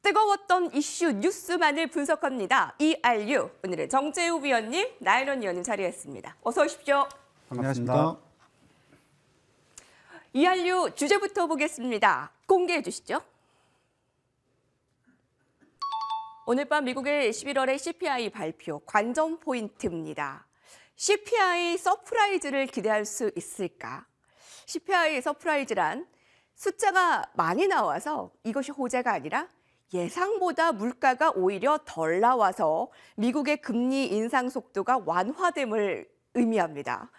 뜨거웠던 이슈 뉴스만을 분석합니다. ERU. 오늘은 정재우 위원님, 나연원 위원님 자리했습니다. 어서 오십시오. 반갑습니다. ERU 주제부터 보겠습니다. 공개해 주시죠. 오늘 밤 미국의 11월의 CPI 발표 관전 포인트입니다. CPI 서프라이즈를 기대할 수 있을까? CPI 서프라이즈란 숫자가 많이 나와서 이것이 호재가 아니라 예상보다 물가가 오히려 덜 나와서 미국의 금리 인상 속도가 완화됨을 의미합니다.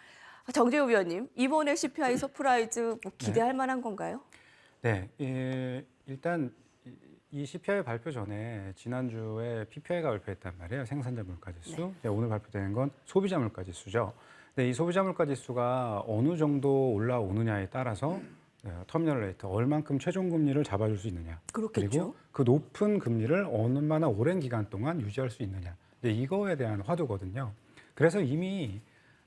정재우 위원님, 이번에 CPI 서프라이즈 기대할 만한 건가요? 네, 일단 이 CPI 발표 전에 지난주에 PPI가 발표했단 말이에요. 생산자 물가지수. 네. 오늘 발표되는 건 소비자 물가지수죠. 근데 이 소비자 물가지수가 어느 정도 올라오느냐에 따라서 터미널 레이트, 얼만큼 최종 금리를 잡아줄 수 있느냐. 그렇겠죠. 그리고 그 높은 금리를 얼마나 오랜 기간 동안 유지할 수 있느냐. 이거에 대한 화두거든요. 그래서 이미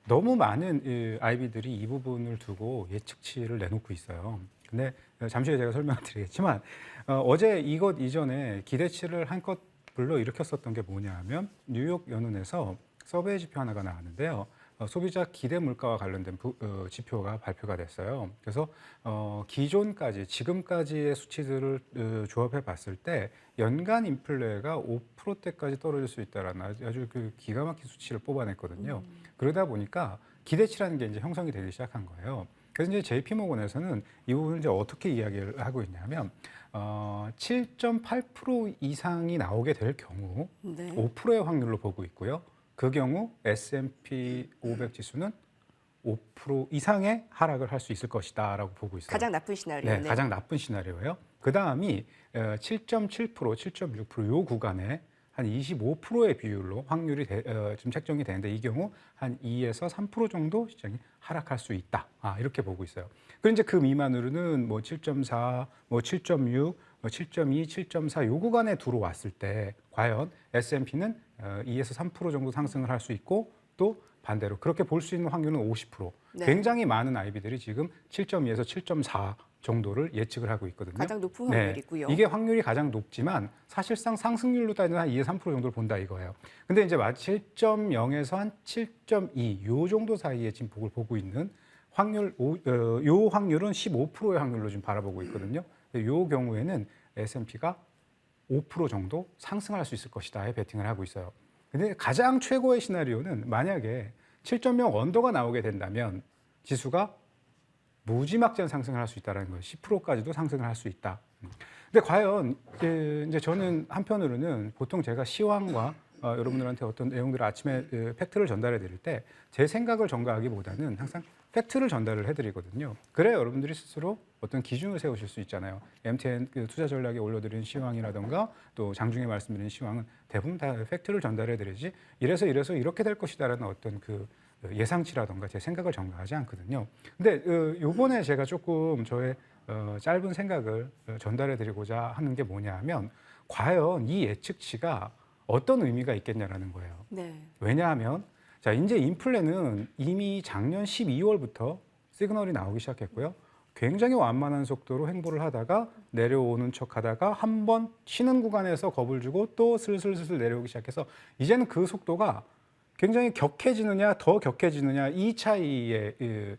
너무 많은 IB들이 이 부분을 두고 예측치를 내놓고 있어요. 근데 잠시 후에 제가 설명을 드리겠지만 어제 이것 이전에 기대치를 한껏 불러일으켰었던 게 뭐냐 하면 뉴욕 연은에서 서베이 지표 하나가 나왔는데요. 소비자 기대 물가와 관련된 지표가 발표가 됐어요. 그래서 기존까지 지금까지의 수치들을 조합해 봤을 때 연간 인플레가 5%대까지 떨어질 수 있다라는 아주 기가 막힌 수치를 뽑아냈거든요. 그러다 보니까 기대치라는 게 이제 형성이 되기 시작한 거예요. 그래서 이제 JP모건에서는 이 부분을 이제 어떻게 이야기를 하고 있냐면 7.8% 이상이 나오게 될 경우 네. 5%의 확률로 보고 있고요. 그 경우 S&P 500 지수는 5% 이상의 하락을 할 수 있을 것이다라고 보고 있어요. 가장 나쁜 시나리오. 네, 가장 나쁜 시나리오예요. 그 다음이 7.7%, 7.6% 요 구간에 한 25%의 비율로 확률이 지금 책정이 되는데 이 경우 한 2에서 3% 정도 시장이 하락할 수 있다. 이렇게 보고 있어요. 그리고 이제 그 미만으로는 뭐 7.4, 뭐 7.6, 7.2, 7.4 요 구간에 들어왔을 때 과연 S&P는 2에서 3% 정도 상승을 할 수 있고 또 반대로 그렇게 볼 수 있는 확률은 50%. 네. 굉장히 많은 IB들이 지금 7.2에서 7.4 정도를 예측을 하고 있거든요. 가장 높은 확률이고요. 네, 이게 확률이 가장 높지만 사실상 상승률로 따지면 한 2에서 3% 정도를 본다 이거예요. 근데 이제 7.0에서 한 7.2 요 정도 사이에 지금 폭을 보고 있는 확률, 요 확률은 15%의 확률로 지금 바라보고 있거든요. 요 경우에는 S&P가 5% 정도 상승할 수 있을 것이다에 베팅을 하고 있어요. 근데 가장 최고의 시나리오는 만약에 7.0 언더가 나오게 된다면 지수가 무지막지한 상승을 할 수 있다는 거예요. 10%까지도 상승을 할 수 있다. 근데 과연 이제 저는 한편으로는 보통 제가 시황과 여러분들한테 어떤 내용들을 아침에 팩트를 전달해 드릴 때 제 생각을 전가하기보다는 항상 팩트를 전달을 해드리거든요. 그래야 여러분들이 스스로 어떤 기준을 세우실 수 있잖아요. MTN 투자 전략에 올려드린 시황이라던가 또 장중에 말씀드린 시황은 대부분 다 팩트를 전달해드리지 이래서 이렇게 될 것이다라는 어떤 그 예상치라던가 제 생각을 전가하지 않거든요. 근데 요번에 제가 조금 저의 짧은 생각을 전달해드리고자 하는 게 뭐냐면 과연 이 예측치가 어떤 의미가 있겠냐라는 거예요. 네. 왜냐하면 자, 이제 인플레는 이미 작년 12월부터 시그널이 나오기 시작했고요. 굉장히 완만한 속도로 횡보를 하다가 내려오는 척 하다가 한 번 쉬는 구간에서 겁을 주고 또 슬슬 내려오기 시작해서 이제는 그 속도가 굉장히 격해지느냐 더 격해지느냐 이 차이에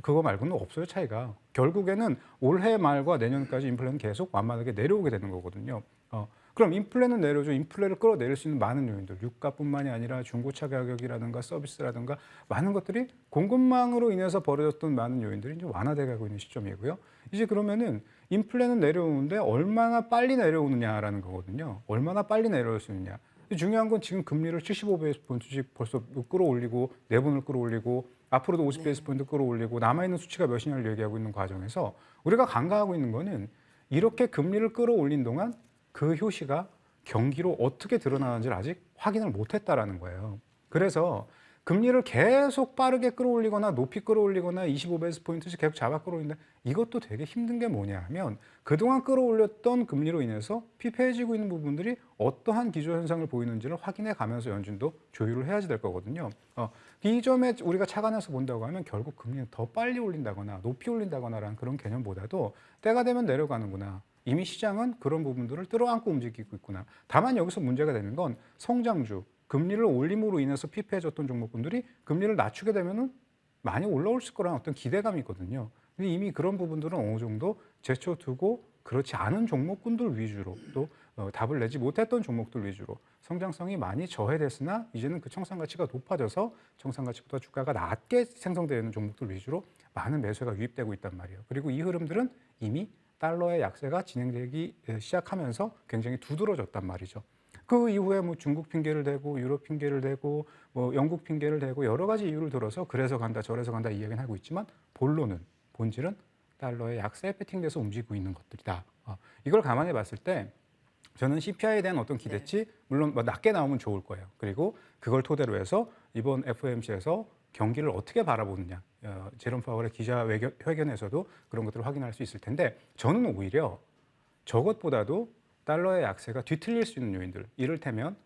그거 말고는 없어요, 차이가. 결국에는 올해 말과 내년까지 인플레는 계속 완만하게 내려오게 되는 거거든요. 그럼 인플레는 내려오죠. 인플레를 끌어내릴 수 있는 많은 요인들, 유가뿐만이 아니라 중고차 가격이라든가 서비스라든가 많은 것들이 공급망으로 인해서 벌어졌던 많은 요인들이 이제 완화돼 가고 있는 시점이고요. 이제 그러면은 인플레는 내려오는데 얼마나 빨리 내려오느냐라는 거거든요. 얼마나 빨리 내려올 수 있느냐. 중요한 건 지금 금리를 75베이스 포인트씩 벌써 끌어올리고 내분을 끌어올리고 앞으로도 50베이스 포인트 끌어올리고 남아있는 수치가 몇이냐를 얘기하고 있는 과정에서 우리가 간과하고 있는 거는 이렇게 금리를 끌어올린 동안 그 효시가 경기로 어떻게 드러나는지를 아직 확인을 못했다라는 거예요. 그래서 금리를 계속 빠르게 끌어올리거나 높이 끌어올리거나 25베이스 포인트씩 계속 잡아 끌어올린다. 이것도 되게 힘든 게 뭐냐 하면 그동안 끌어올렸던 금리로 인해서 피폐해지고 있는 부분들이 어떠한 기조현상을 보이는지를 확인해 가면서 연준도 조율을 해야지 될 거거든요. 이 점에 우리가 착안해서 본다고 하면 결국 금리는 더 빨리 올린다거나 높이 올린다거나라는 그런 개념보다도 때가 되면 내려가는구나. 이미 시장은 그런 부분들을 끌어안고 움직이고 있구나. 다만 여기서 문제가 되는 건 성장주, 금리를 올림으로 인해서 피폐해졌던 종목군들이 금리를 낮추게 되면은 많이 올라올 거라는 어떤 기대감이 있거든요. 근데 이미 그런 부분들은 어느 정도 제쳐두고 그렇지 않은 종목군들 위주로 또 답을 내지 못했던 종목들 위주로 성장성이 많이 저해됐으나 이제는 그 청산 가치가 높아져서 청산 가치보다 주가가 낮게 생성되는 종목들 위주로 많은 매수가 유입되고 있단 말이에요. 그리고 이 흐름들은 이미 달러의 약세가 진행되기 시작하면서 굉장히 두드러졌단 말이죠. 그 이후에 뭐 중국 핑계를 대고 유럽 핑계를 대고 뭐 영국 핑계를 대고 여러 가지 이유를 들어서 그래서 간다 저래서 간다 이 이야기는 하고 있지만 본질은 달러의 약세에 배팅돼서 움직이고 있는 것들이다. 이걸 감안해 봤을 때 저는 CPI에 대한 어떤 기대치 물론 뭐 낮게 나오면 좋을 거예요. 그리고 그걸 토대로 해서 이번 FOMC에서 경기를 어떻게 바라보느냐. 제롬 파월의 기자회견에서도 그런 것들을 확인할 수 있을 텐데 저는 오히려 저것보다도 달러의 약세가 뒤틀릴 수 있는 요인들, 이를테면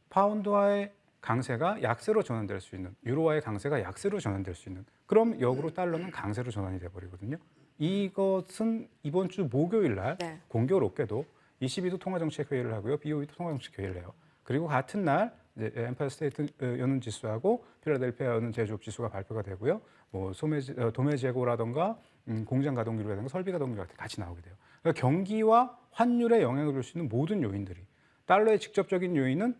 파운드와의 강세가 약세로 전환될 수 있는, 유로와의 강세가 약세로 전환될 수 있는, 그럼 역으로 달러는 강세로 전환이 돼버리거든요. 이것은 이번 주 목요일 날 공교롭게도 ECB도 통화정책회의를 하고요, BOE도 통화정책회의를 해요. 그리고 같은 날 엠파이어 스테이트 연은지수하고 필라델피아 연은제조업지수가 발표가 되고요. 뭐 도매재고라던가 공장 가동률이라든가 설비 가동률 같이 나오게 돼요. 그러니까 경기와 환율에 영향을 줄 수 있는 모든 요인들이 달러의 직접적인 요인은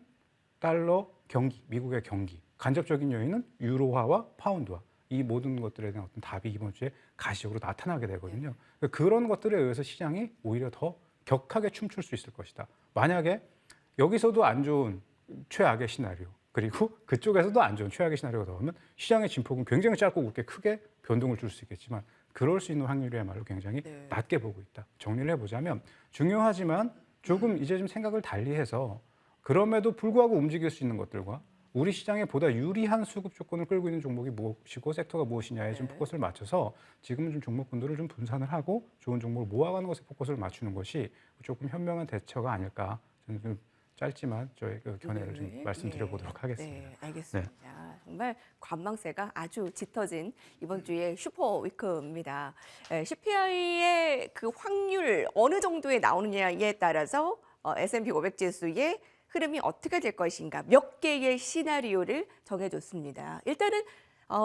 달러 경기, 미국의 경기, 간접적인 요인은 유로화와 파운드화 이 모든 것들에 대한 어떤 답이 이번 주에 가시적으로 나타나게 되거든요. 그러니까 그런 것들에 의해서 시장이 오히려 더 격하게 춤출 수 있을 것이다. 만약에 여기서도 안 좋은 최악의 시나리오 그리고 그쪽에서도 안 좋은 최악의 시나리오가 나오면 시장의 진폭은 굉장히 짧고 굵게 크게 변동을 줄 수 있겠지만 그럴 수 있는 확률이야말로 굉장히 낮게 보고 있다. 정리를 해보자면 중요하지만 조금 이제 좀 생각을 달리해서 그럼에도 불구하고 움직일 수 있는 것들과 우리 시장에 보다 유리한 수급 조건을 끌고 있는 종목이 무엇이고 섹터가 무엇이냐에 좀 포커스를 맞춰서 지금은 좀 종목군들을 좀 분산을 하고 좋은 종목을 모아가는 것에 포커스를 맞추는 것이 조금 현명한 대처가 아닐까 저는 좀 짧지만 저의 그 견해를 좀 말씀드려보도록 하겠습니다. 네, 알겠습니다. 정말 관망세가 아주 짙어진 이번 주의 슈퍼 위크입니다. CPI의 그 확률 어느 정도에 나오느냐에 따라서 S&P 500 지수의 흐름이 어떻게 될 것인가 몇 개의 시나리오를 정해줬습니다. 일단은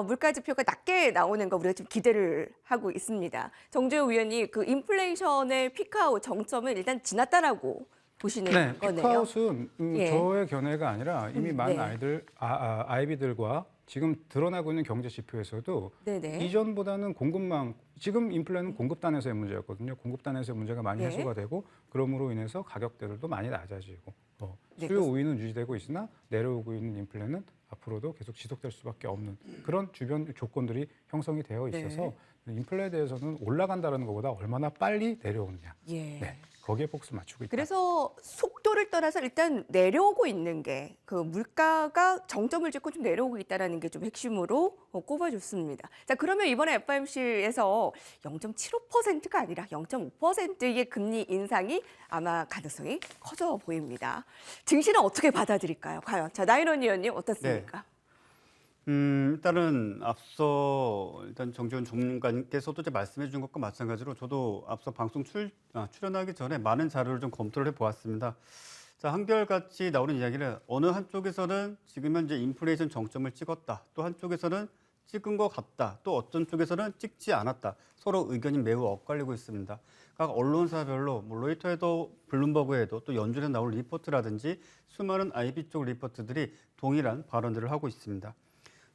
물가 지표가 낮게 나오는 거 우리가 좀 기대를 하고 있습니다. 정재호 위원이 그 인플레이션의 피크아웃 정점을 일단 지났다라고 보시는 거네요. 피크아웃은 저의 견해가 아니라 이미 많은 아이비들과 지금 드러나고 있는 경제 지표에서도 이전보다는 공급망, 지금 인플레는 공급단에서의 문제였거든요. 공급단에서의 문제가 많이 해소가 되고 그럼으로 인해서 가격대들도 많이 낮아지고 수요 우위는 유지되고 있으나 내려오고 있는 인플레는 앞으로도 계속 지속될 수밖에 없는 그런 주변 조건들이 형성이 되어 있어서 인플레에 대해서는 올라간다는 것보다 얼마나 빨리 내려오느냐. 거기에 포커스를 맞추고 있다. 그래서 속도를 떠나서 일단 내려오고 있는 게 그 물가가 정점을 찍고 좀 내려오고 있다는 게 좀 핵심으로 꼽아줬습니다. 자, 그러면 이번에 FOMC에서 0.75%가 아니라 0.5%의 금리 인상이 아마 가능성이 커져 보입니다. 증시는 어떻게 받아들일까요? 과연. 자, 나인원 의원님 어떻습니까? 일단은 앞서 정재훈 전문가님께서도 이제 말씀해 준 것과 마찬가지로 저도 앞서 방송 출연하기 전에 많은 자료를 좀 검토를 해보았습니다. 자, 한결같이 나오는 이야기는 어느 한쪽에서는 지금 현재 인플레이션 정점을 찍었다. 또 한쪽에서는 찍은 것 같다. 또 어떤 쪽에서는 찍지 않았다. 서로 의견이 매우 엇갈리고 있습니다. 각 언론사별로 뭐 로이터에도 블룸버그에도 또 연준에 나올 리포트라든지 수많은 IB 쪽 리포트들이 동일한 발언들을 하고 있습니다.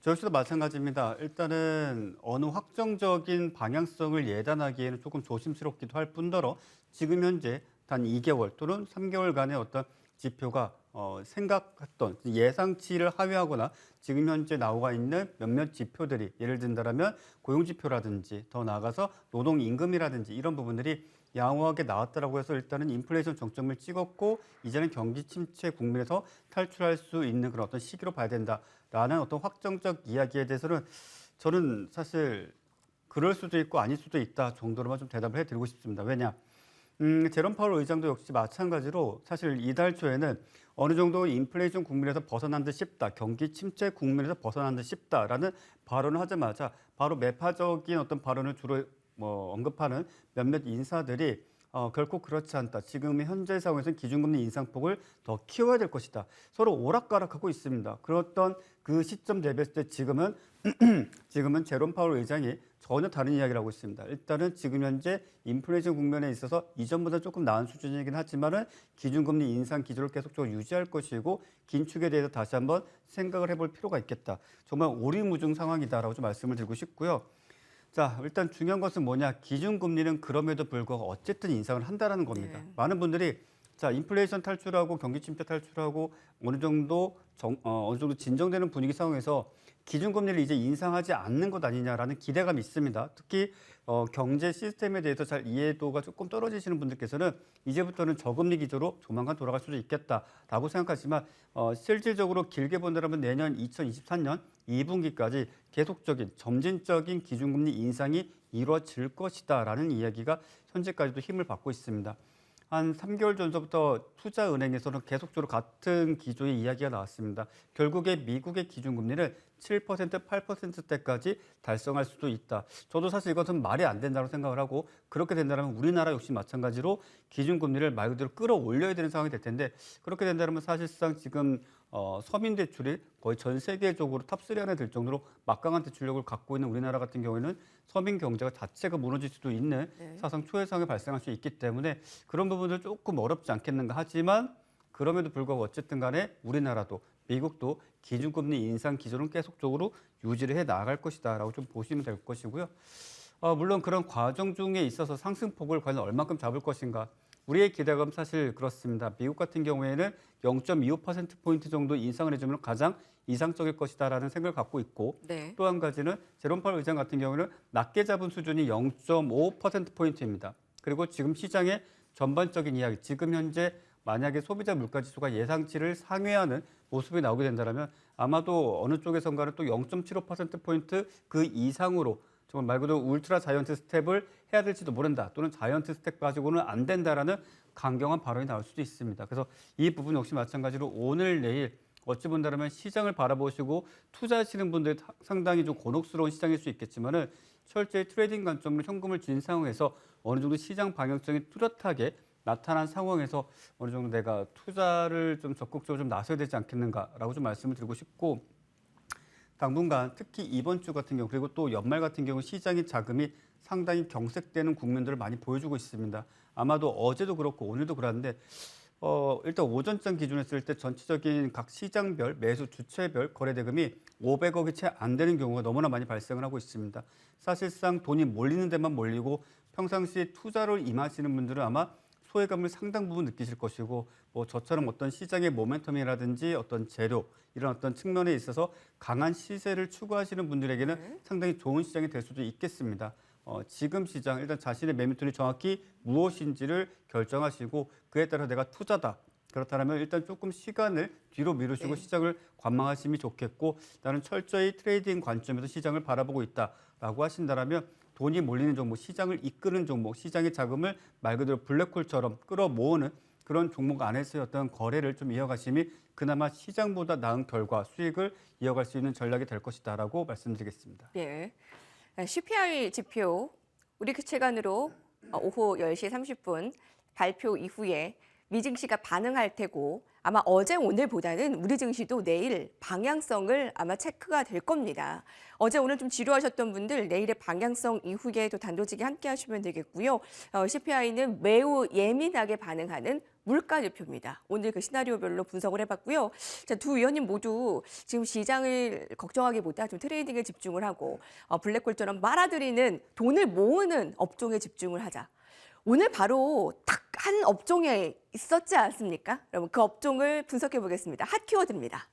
저 역시도 마찬가지입니다. 일단은 어느 확정적인 방향성을 예단하기에는 조금 조심스럽기도 할 뿐더러 지금 현재 단 2개월 또는 3개월간의 어떤 지표가 생각했던 예상치를 하회하거나 지금 현재 나오고 있는 몇몇 지표들이 예를 든다면 고용지표라든지 더 나아가서 노동임금이라든지 이런 부분들이 양호하게 나왔다라고 해서 일단은 인플레이션 정점을 찍었고 이제는 경기 침체 국면에서 탈출할 수 있는 그런 어떤 시기로 봐야 된다라는 어떤 확정적 이야기에 대해서는 저는 사실 그럴 수도 있고 아닐 수도 있다 정도로만 좀 대답을 해드리고 싶습니다. 왜냐? 제롬 파월 의장도 역시 마찬가지로 사실 이달 초에는 어느 정도 인플레이션 국면에서 벗어난 듯 싶다. 경기 침체 국면에서 벗어난 듯 싶다라는 발언을 하자마자 바로 매파적인 어떤 발언을 주로 언급하는 몇몇 인사들이 결코 그렇지 않다. 지금 현재 상황에서는 기준금리 인상폭을 더 키워야 될 것이다. 서로 오락가락하고 있습니다. 그렇던 그 시점 대비했을 때 지금은 제롬 파월 의장이 전혀 다른 이야기를 하고 있습니다. 일단은 지금 현재 인플레이션 국면에 있어서 이전보다 조금 나은 수준이긴 하지만은 기준금리 인상 기조를 계속적으로 유지할 것이고 긴축에 대해서 다시 한번 생각을 해볼 필요가 있겠다. 정말 오리무중 상황이다라고 좀 말씀을 드리고 싶고요. 자, 일단 중요한 것은 뭐냐? 기준금리는 그럼에도 불구하고 어쨌든 인상을 한다라는 겁니다. 네. 많은 분들이 자, 인플레이션 탈출하고 경기 침체 탈출하고 어느 정도 진정되는 분위기 상황에서 기준금리를 이제 인상하지 않는 것 아니냐라는 기대감이 있습니다. 특히 경제 시스템에 대해서 잘 이해도가 조금 떨어지시는 분들께서는 이제부터는 저금리 기조로 조만간 돌아갈 수도 있겠다라고 생각하지만 실질적으로 길게 본다면 내년 2023년 2분기까지 계속적인 점진적인 기준금리 인상이 이루어질 것이다라는 이야기가 현재까지도 힘을 받고 있습니다. 한 3개월 전서부터 투자은행에서는 계속적으로 같은 기조의 이야기가 나왔습니다. 결국에 미국의 기준금리를 7%, 8%대까지 달성할 수도 있다. 저도 사실 이것은 말이 안 된다고 생각을 하고 그렇게 된다면 우리나라 역시 마찬가지로 기준금리를 말 그대로 끌어올려야 되는 상황이 될 텐데 그렇게 된다면 사실상 지금 서민 대출이 거의 전 세계적으로 탑3 안에 들 정도로 막강한 대출력을 갖고 있는 우리나라 같은 경우에는 서민 경제가 자체가 무너질 수도 있는 사상 초의 상황이 발생할 수 있기 때문에 그런 부분들 조금 어렵지 않겠는가 하지만 그럼에도 불구하고 어쨌든 간에 우리나라도 미국도 기준금리 인상 기조는 계속적으로 유지를 해 나갈 것이다라고 좀 보시면 될 것이고요. 물론 그런 과정 중에 있어서 상승폭을 과연 얼마큼 잡을 것인가 우리의 기대감 사실 그렇습니다. 미국 같은 경우에는 0.25%포인트 정도 인상을 해주면 가장 이상적일 것이다라는 생각을 갖고 있고 네. 또 한 가지는 제롬 파월 의장 같은 경우는 낮게 잡은 수준이 0.5%포인트입니다. 그리고 지금 시장의 전반적인 이야기, 지금 현재 만약에 소비자 물가지수가 예상치를 상회하는 모습이 나오게 된다면 아마도 어느 쪽에선가는 또 0.75%포인트 그 이상으로 정말 말 그대로 울트라 자이언트 스텝을 해야 될지도 모른다. 또는 자이언트 스텝 가지고는 안 된다라는 강경한 발언이 나올 수도 있습니다. 그래서 이 부분 역시 마찬가지로 오늘 내일 어찌 본다면 시장을 바라보시고 투자하시는 분들 상당히 좀 곤혹스러운 시장일 수 있겠지만은 철저히 트레이딩 관점으로 현금을 쥔 상황에서 어느 정도 시장 방향성이 뚜렷하게 나타난 상황에서 어느 정도 내가 투자를 좀 적극적으로 좀 나서야 되지 않겠는가라고 좀 말씀을 드리고 싶고 당분간 특히 이번 주 같은 경우 그리고 또 연말 같은 경우 시장의 자금이 상당히 경색되는 국면들을 많이 보여주고 있습니다. 아마도 어제도 그렇고 오늘도 그런데 일단 오전장 기준으로 했을 때 전체적인 각 시장별 매수 주체별 거래 대금이 500억이 채 안 되는 경우가 너무나 많이 발생을 하고 있습니다. 사실상 돈이 몰리는 데만 몰리고 평상시에 투자를 임하시는 분들은 아마 소외감을 상당 부분 느끼실 것이고 저처럼 어떤 시장의 모멘텀이라든지 어떤 재료 이런 어떤 측면에 있어서 강한 시세를 추구하시는 분들에게는 상당히 좋은 시장이 될 수도 있겠습니다. 지금 시장 일단 자신의 매매톤이 정확히 무엇인지를 결정하시고 그에 따라 내가 투자다. 그렇다면 일단 조금 시간을 뒤로 미루시고 시장을 관망하시면 좋겠고 나는 철저히 트레이딩 관점에서 시장을 바라보고 있다라고 하신다면 돈이 몰리는 종목, 시장을 이끄는 종목, 시장의 자금을 말 그대로 블랙홀처럼 끌어모으는 그런 종목 안에서의 어떤 거래를 좀 이어가심이 그나마 시장보다 나은 결과, 수익을 이어갈 수 있는 전략이 될 것이다라고 말씀드리겠습니다. 예. CPI 지표 우리 시간으로 오후 10시 30분 발표 이후에 미 증시가 반응할 테고 아마 어제 오늘보다는 우리 증시도 내일 방향성을 아마 체크가 될 겁니다. 어제 오늘 좀 지루하셨던 분들 내일의 방향성 이후에 또 단도직이 함께 하시면 되겠고요. CPI는 매우 예민하게 반응하는 물가 지표입니다. 오늘 그 시나리오별로 분석을 해봤고요. 자, 두 위원님 모두 지금 시장을 걱정하기보다 좀 트레이딩에 집중을 하고 블랙홀처럼 말아들이는 돈을 모으는 업종에 집중을 하자. 오늘 바로 딱 한 업종에 있었지 않습니까? 여러분 그 업종을 분석해 보겠습니다. 핫 키워드입니다.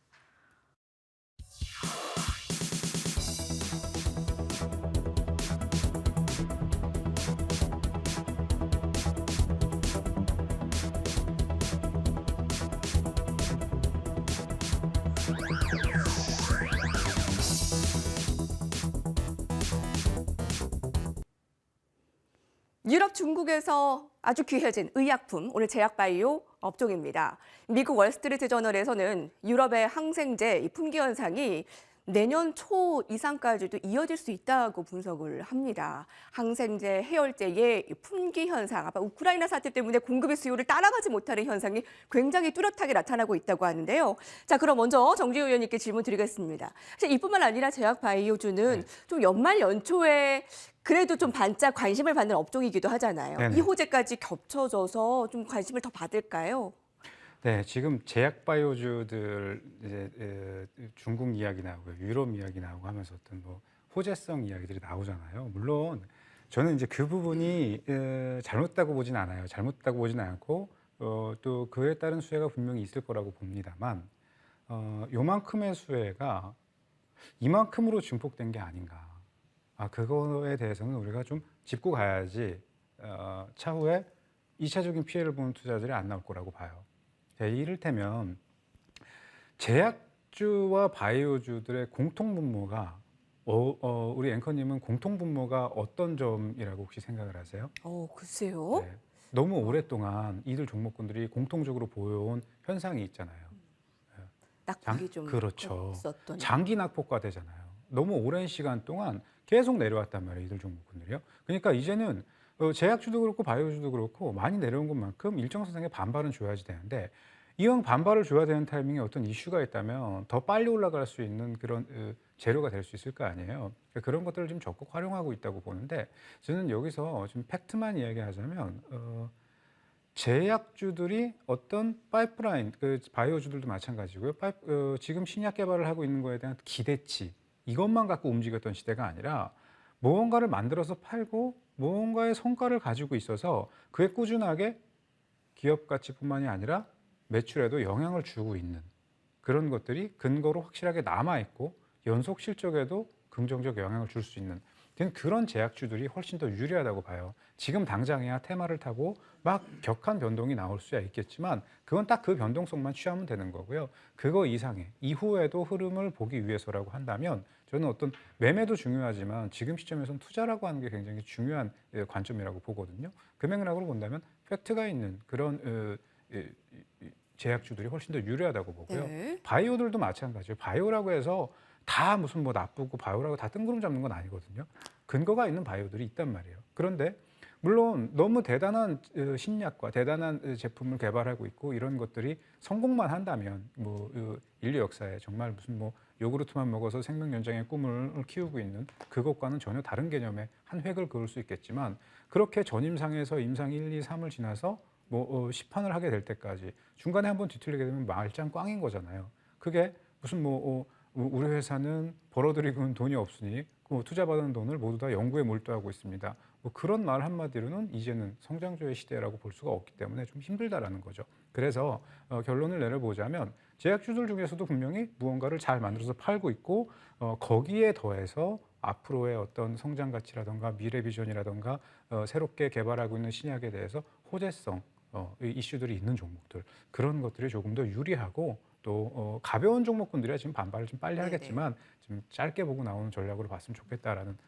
유럽 중국에서 아주 귀해진 의약품, 오늘 제약바이오 업종입니다. 미국 월스트리트 저널에서는 유럽의 항생제 품귀 현상이 내년 초 이상까지도 이어질 수 있다고 분석을 합니다. 항생제, 해열제의 품귀 현상, 아마 우크라이나 사태 때문에 공급의 수요를 따라가지 못하는 현상이 굉장히 뚜렷하게 나타나고 있다고 하는데요. 자, 그럼 먼저 정지우 의원님께 질문 드리겠습니다. 사실 이뿐만 아니라 제약 바이오주는 좀 연말 연초에 그래도 좀 반짝 관심을 받는 업종이기도 하잖아요. 네네. 이 호재까지 겹쳐져서 좀 관심을 더 받을까요? 네, 지금 제약 바이오주들 이제 중국 이야기 나오고 유럽 이야기 나오고 하면서 어떤 뭐 호재성 이야기들이 나오잖아요. 물론 저는 이제 그 부분이 잘못됐다고 보진 않아요. 잘못됐다고 보진 않고 또 그에 따른 수혜가 분명히 있을 거라고 봅니다만 요만큼의 수혜가 이만큼으로 증폭된 게 아닌가. 그거에 대해서는 우리가 좀 짚고 가야지 차후에 2차적인 피해를 보는 투자들이 안 나올 거라고 봐요. 이를테면 제약주와 바이오주들의 공통 분모가 우리 앵커님은 공통 분모가 어떤 점이라고 혹시 생각을 하세요? 글쎄요. 네. 너무 오랫동안 이들 종목군들이 공통적으로 보여온 현상이 있잖아요. 낙폭이 좀 그렇죠. 있었던. 장기 낙폭과되잖아요. 너무 오랜 시간 동안 계속 내려왔단 말이에요, 이들 종목군들이요. 그러니까 이제는 제약주도 그렇고 바이오주도 그렇고 많이 내려온 것만큼 일정 선상의 반발은 줘야지 되는데 이왕 반발을 줘야 되는 타이밍에 어떤 이슈가 있다면 더 빨리 올라갈 수 있는 그런 재료가 될 수 있을 거 아니에요. 그러니까 그런 것들을 좀 적극 활용하고 있다고 보는데 저는 여기서 좀 팩트만 이야기하자면 제약주들이 어떤 파이프라인, 바이오주들도 마찬가지고요. 지금 신약 개발을 하고 있는 거에 대한 기대치 이것만 갖고 움직였던 시대가 아니라 무언가를 만들어서 팔고 무언가의 성과를 가지고 있어서 그에 꾸준하게 기업 가치뿐만이 아니라 매출에도 영향을 주고 있는 그런 것들이 근거로 확실하게 남아있고 연속 실적에도 긍정적 영향을 줄 수 있는 그런 제약주들이 훨씬 더 유리하다고 봐요. 지금 당장이야 테마를 타고 막 격한 변동이 나올 수야 있겠지만 그건 딱 그 변동성만 취하면 되는 거고요. 그거 이상의 이후에도 흐름을 보기 위해서라고 한다면 저는 어떤 매매도 중요하지만 지금 시점에서는 투자라고 하는 게 굉장히 중요한 관점이라고 보거든요. 그 맥락으로 본다면 팩트가 있는 그런 제약주들이 훨씬 더 유리하다고 보고요. 네. 바이오들도 마찬가지예요. 바이오라고 해서 다 무슨 뭐 나쁘고 바이오라고 다 뜬구름 잡는 건 아니거든요. 근거가 있는 바이오들이 있단 말이에요. 그런데 물론 너무 대단한 신약과 대단한 제품을 개발하고 있고 이런 것들이 성공만 한다면 뭐 인류 역사에 정말 무슨 뭐 요구르트만 먹어서 생명 연장의 꿈을 키우고 있는 그것과는 전혀 다른 개념의 한 획을 그을 수 있겠지만 그렇게 전임상에서 임상 1, 2, 3을 지나서 시판을 하게 될 때까지 중간에 한번 뒤틀리게 되면 말짱 꽝인 거잖아요. 그게 무슨 우리 회사는 벌어들이고는 돈이 없으니 투자받은 돈을 모두 다 연구에 몰두하고 있습니다. 그런 말 한마디로는 이제는 성장주의 시대라고 볼 수가 없기 때문에 좀 힘들다라는 거죠. 그래서 결론을 내려보자면 제약주들 중에서도 분명히 무언가를 잘 만들어서 팔고 있고 거기에 더해서 앞으로의 어떤 성장 가치라든가 미래 비전이라든가 새롭게 개발하고 있는 신약에 대해서 호재성 이슈들이 있는 종목들 그런 것들이 조금 더 유리하고 또 가벼운 종목군들이야 지금 반발을 좀 빨리 하겠지만 좀 짧게 보고 나오는 전략으로 봤으면 좋겠다라는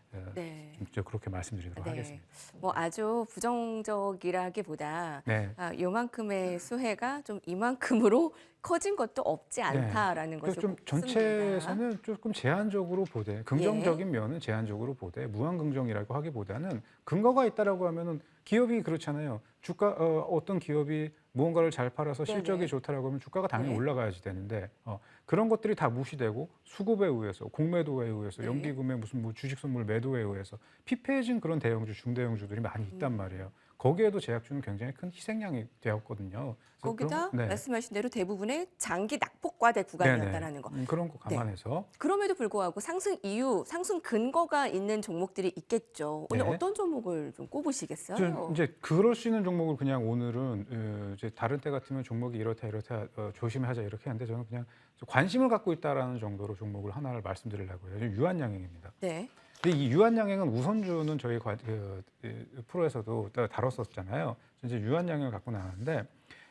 좀 그렇게 말씀드리도록 하겠습니다. 뭐 아주 부정적이라기보다 네. 요만큼의 수혜가 좀 이만큼으로 커진 것도 없지 않다라는 것을 그래서 좀 꼭 전체에서는 조금 제한적으로 보되 긍정적인 면은 제한적으로 보되 무한긍정이라고 하기보다는 근거가 있다라고 하면은 기업이 그렇잖아요. 주가 어떤 기업이 무언가를 잘 팔아서 실적이 좋다라고 하면 주가가 당연히 올라가야지 되는데 그런 것들이 다 무시되고 수급에 의해서 공매도에 의해서 연기금의 무슨 뭐 주식 선물 매도에 의해서 피폐해진 그런 대형주 중대형주들이 많이 있단 말이에요. 거기에도 제약주는 굉장히 큰 희생양이 되었거든요. 그래서 거기다 네. 말씀하신 대로 대부분의 장기 낙폭과대 구간이었다라는 거. 그런 거 감안해서 그럼에도 불구하고 상승 이유, 상승 근거가 있는 종목들이 있겠죠. 오늘 네. 어떤 종목을 좀 꼽으시겠어요? 이제 그럴 수 있는 종목을 그냥 오늘은 이제 다른 때 같으면 종목이 이렇다 조심하자 이렇게 하는데 저는 그냥 관심을 갖고 있다라는 정도로 종목을 하나를 말씀드리려고 해요. 유한양행입니다. 네. 근데 이 유한양행은 우선주는 저희 프로에서도 다뤘었잖아요. 이제 유한양행을 갖고 나왔는데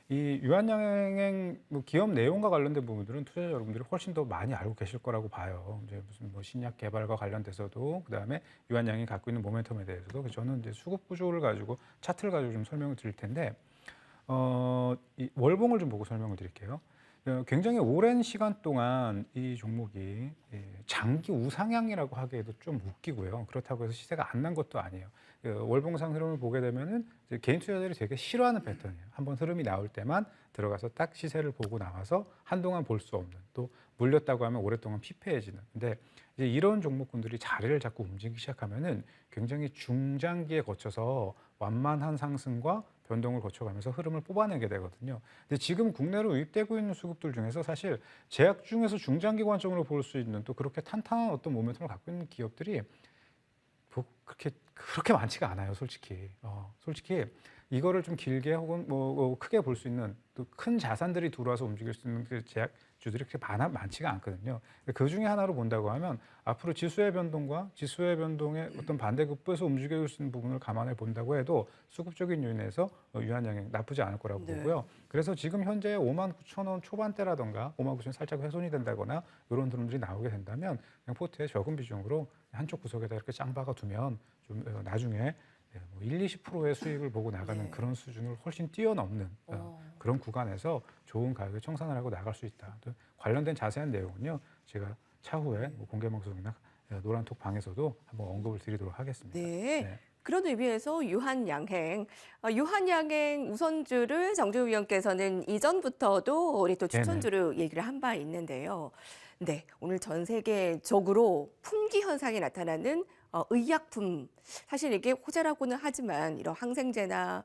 이 유한양행 기업 내용과 관련된 부분들은 투자자 여러분들이 훨씬 더 많이 알고 계실 거라고 봐요. 이제 무슨 신약 개발과 관련돼서도 그다음에 유한양행이 갖고 있는 모멘텀에 대해서도 저는 이제 수급 구조를 가지고 차트를 가지고 좀 설명을 드릴 텐데 이 월봉을 좀 보고 설명을 드릴게요. 굉장히 오랜 시간 동안 이 종목이 장기 우상향이라고 하기에도 좀 웃기고요. 그렇다고 해서 시세가 안 난 것도 아니에요. 월봉상 흐름을 보게 되면은 이제 개인 투자자들이 되게 싫어하는 패턴이에요. 한번 흐름이 나올 때만 들어가서 딱 시세를 보고 나와서 한동안 볼 수 없는, 또 물렸다고 하면 오랫동안 피폐해지는. 근데 이제 이런 종목군들이 자리를 잡고 움직이기 시작하면은 굉장히 중장기에 거쳐서 완만한 상승과 변동을 거쳐가면서 흐름을 뽑아내게 되거든요. 근데 지금 국내로 유입되고 있는 수급들 중에서 사실 제약 중에서 중장기 관점으로 볼 수 있는 또 그렇게 탄탄한 어떤 모멘텀을 갖고 있는 기업들이 그렇게 많지가 않아요, 솔직히. 솔직히 이거를 좀 길게 혹은 뭐 크게 볼 수 있는 또 큰 자산들이 들어와서 움직일 수 있는 그 제약주들이 그렇게 많지가 않거든요. 그 중에 하나로 본다고 하면 앞으로 지수의 변동과 지수의 변동의 어떤 반대급부에서 움직일 수 있는 부분을 감안해 본다고 해도 수급적인 요인에서 유한양행 나쁘지 않을 거라고 네. 보고요. 그래서 지금 현재 59,000원 초반대라던가 59,000원 살짝 훼손이 된다거나 이런 흐름들이 나오게 된다면 그냥 포트에 적은 비중으로 한쪽 구석에다 이렇게 짱박아 두면 좀 나중에 뭐 1-20%의 수익을 보고 나가는 네. 그런 수준을 훨씬 뛰어넘는 그런 구간에서 좋은 가격에 청산을 하고 나갈 수 있다. 또 관련된 자세한 내용은요, 제가 차후에 뭐 공개방송이나 노란톡 방에서도 한번 언급을 드리도록 하겠습니다. 네. 그런 의미에서 유한양행 우선주를 정재우 위원께서는 이전부터도 우리 또 추천주로 얘기를 한 바 있는데요. 네, 오늘 전 세계적으로 품귀 현상이 나타나는 의약품, 사실 이게 호재라고는 하지만 이런 항생제나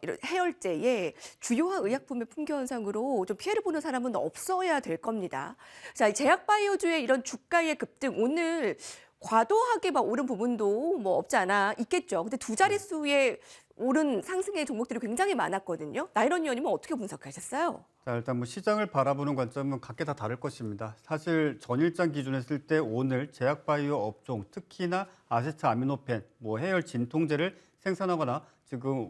이런 해열제의 주요한 의약품의 품귀 현상으로 좀 피해를 보는 사람은 없어야 될 겁니다. 자, 이 제약바이오주의 이런 주가의 급등, 오늘 과도하게 막 오른 부분도 뭐 없지 않아 있겠죠. 근데 두 자릿수의 오른 상승의 종목들이 굉장히 많았거든요. 나이런 의원님은 어떻게 분석하셨어요? 자, 일단 뭐 시장을 바라보는 관점은 각기 다 다를 것입니다. 사실 전일장 기준에 했을 때 오늘 제약바이오 업종, 특히나 아세트아미노펜, 뭐 해열 진통제를 생산하거나 지금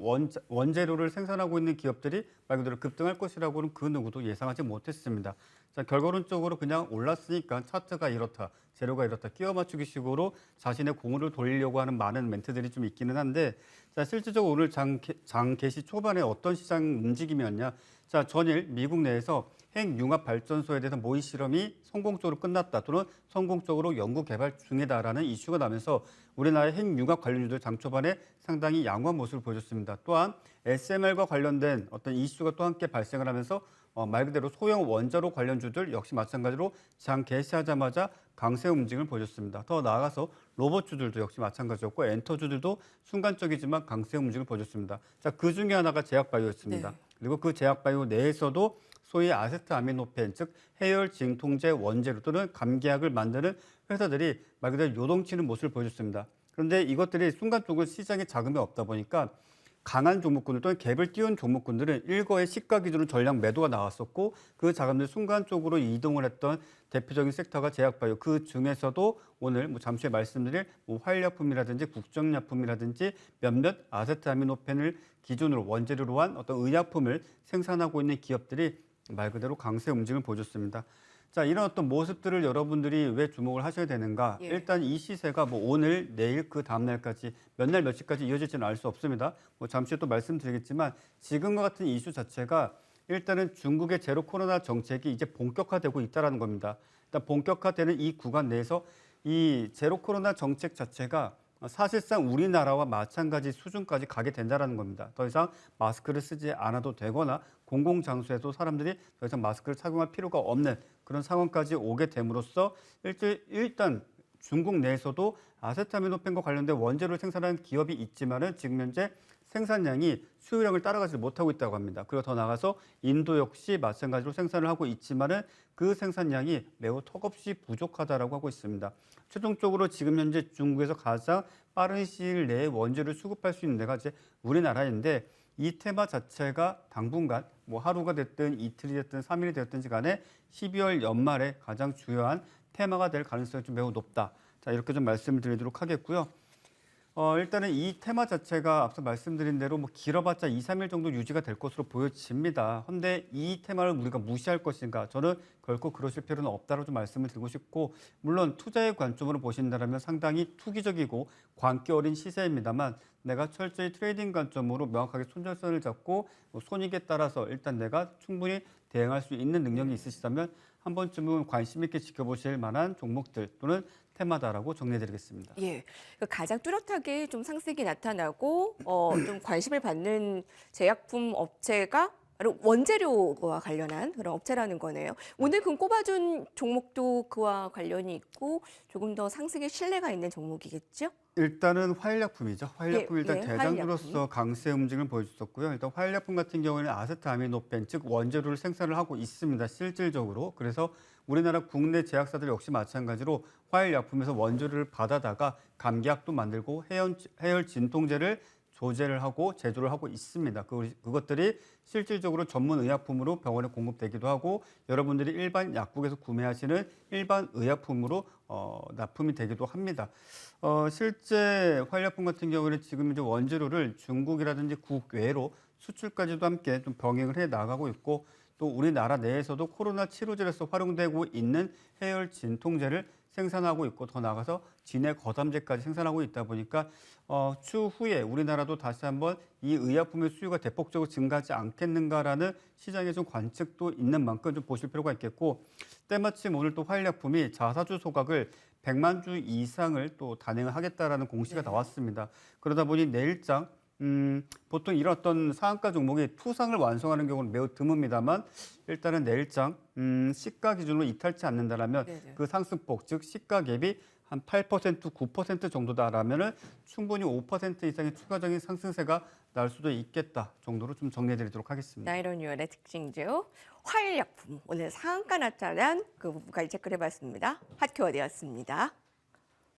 원재료를 생산하고 있는 기업들이 말 그대로 급등할 것이라고는 그 누구도 예상하지 못했습니다. 자, 결과론적으로 그냥 올랐으니까 차트가 이렇다, 재료가 이렇다, 끼워 맞추기 식으로 자신의 공을 돌리려고 하는 많은 멘트들이 좀 있기는 한데, 자, 실질적으로 오늘 장 개시 초반에 어떤 시장 움직임이었냐? 자, 전일 미국 내에서 핵융합발전소에 대해서 모의 실험이 성공적으로 끝났다 또는 성공적으로 연구 개발 중이다라는 이슈가 나면서 우리나라의 핵융합 관련주들 장 초반에 상당히 양호한 모습을 보여줬습니다. 또한 SMR과 관련된 어떤 이슈가 또 함께 발생을 하면서 말 그대로 소형 원자로 관련주들 역시 마찬가지로 장 개시하자마자 강세 움직임을 보여줬습니다. 더 나아가서 로봇주들도 역시 마찬가지였고 엔터주들도 순간적이지만 강세 움직임을 보여줬습니다. 자, 그 중에 하나가 제약바이오였습니다. 네. 그리고 그 제약바이오 내에서도 소위 아세트아미노펜, 즉 해열 진통제 원재료 또는 감기약을 만드는 회사들이 말 그대로 요동치는 모습을 보여줬습니다. 그런데 이것들이 순간적으로 시장에 자금이 없다 보니까 강한 종목군들 또는 갭을 띄운 종목군들은 일거의 시가 기준으로 전량 매도가 나왔었고 그 자금들 순간적으로 이동을 했던 대표적인 섹터가 제약바이오, 그 중에서도 오늘 뭐 잠시 후에 말씀드릴 뭐 화일약품이라든지 국정약품이라든지 몇몇 아세트아미노펜을 기준으로 원재료로 한 어떤 의약품을 생산하고 있는 기업들이 말 그대로 강세 움직임을 보여줬습니다. 자, 이런 어떤 모습들을 여러분들이 왜 주목을 하셔야 되는가? 예. 일단 이 시세가 뭐 오늘, 내일, 그 다음 날까지 몇 날 며칠까지 이어질지는 알 수 없습니다. 뭐 잠시 후에 또 말씀드리겠지만 지금과 같은 이슈 자체가 일단은 중국의 제로 코로나 정책이 이제 본격화되고 있다는 겁니다. 일단 본격화되는 이 구간 내에서 이 제로 코로나 정책 자체가 사실상 우리나라와 마찬가지 수준까지 가게 된다는 겁니다. 더 이상 마스크를 쓰지 않아도 되거나 공공장소에도 사람들이 더 이상 마스크를 착용할 필요가 없는 그런 상황까지 오게 됨으로써 일단 중국 내에서도 아세타미노펜과 관련된 원재료를 생산하는 기업이 있지만은 지금 현재 생산량이 수요량을 따라가지 못하고 있다고 합니다. 그리고 더 나아가서 인도 역시 마찬가지로 생산을 하고 있지만은 그 생산량이 매우 턱없이 부족하다라고 하고 있습니다. 최종적으로 지금 현재 중국에서 가장 빠른 시일 내에 원재료를 수급할 수 있는 데가 이제 우리나라인데 이 테마 자체가 당분간 뭐 하루가 됐든 이틀이 됐든 3일이 됐든지 간에 12월 연말에 가장 중요한 테마가 될 가능성이 좀 매우 높다. 자, 이렇게 좀 말씀을 드리도록 하겠고요. 일단은 이 테마 자체가 앞서 말씀드린 대로 뭐 길어봤자 2, 3일 정도 유지가 될 것으로 보여집니다. 그런데 이 테마를 우리가 무시할 것인가? 저는 결코 그러실 필요는 없다고 좀 말씀을 드리고 싶고, 물론 투자의 관점으로 보신다면 상당히 투기적이고 광기 어린 시세입니다만, 내가 철저히 트레이딩 관점으로 명확하게 손절선을 잡고 손익에 따라서 일단 내가 충분히 대응할 수 있는 능력이 있으시다면 한 번쯤은 관심 있게 지켜보실 만한 종목들 또는 테마다라고 정리해드리겠습니다. 예, 그 가장 뚜렷하게 좀 상승이 나타나고 좀 관심을 받는 제약품 업체가 바로 원재료와 관련한 그런 업체라는 거네요. 오늘 금 꼽아준 종목도 그와 관련이 있고 조금 더 상승의 신뢰가 있는 종목이겠죠? 일단은 화일약품이죠. 화일약품 일단 예, 대장주로서 강세 움직임을 보여줬었고요. 일단 화일약품 같은 경우에는 아세트아미노펜, 즉 원재료를 생산을 하고 있습니다. 실질적으로. 그래서 우리나라 국내 제약사들 역시 마찬가지로 화일약품에서 원재료를 받아다가 감기약도 만들고 해열 진통제를 조제를 하고 제조를 하고 있습니다. 그것들이 실질적으로 전문 의약품으로 병원에 공급되기도 하고 여러분들이 일반 약국에서 구매하시는 일반 의약품으로 납품이 되기도 합니다. 실제 화일약품 같은 경우는 지금 이제 원재료를 중국이라든지 국외로 수출까지도 함께 좀 병행을 해 나가고 있고, 또 우리나라 내에서도 코로나 치료제로서 활용되고 있는 해열 진통제를 생산하고 있고, 더 나아가서 진해 거담제까지 생산하고 있다 보니까 추후에 우리나라도 다시 한번 이 의약품의 수요가 대폭적으로 증가하지 않겠는가라는 시장의 좀 관측도 있는 만큼 좀 보실 필요가 있겠고, 때마침 오늘 또 화일약품이 자사주 소각을 100만 주 이상을 또 단행을 하겠다라는 공시가 나왔습니다. 그러다 보니 내일장 보통 이런 어떤 상한가 종목이 투상을 완성하는 경우는 매우 드뭅니다만, 일단은 내일장 시가 기준으로 이탈치 않는다라면 네네. 그 상승폭, 즉 시가 갭이 한 8%, 9% 정도다라면은 충분히 5% 이상의 추가적인 상승세가 날 수도 있겠다 정도로 좀 정리해드리도록 하겠습니다. 나이론 유월의 특징주 화일약품 오늘 상한가 나타난 그 부분까지 체크해봤습니다. 핫큐어되었습니다.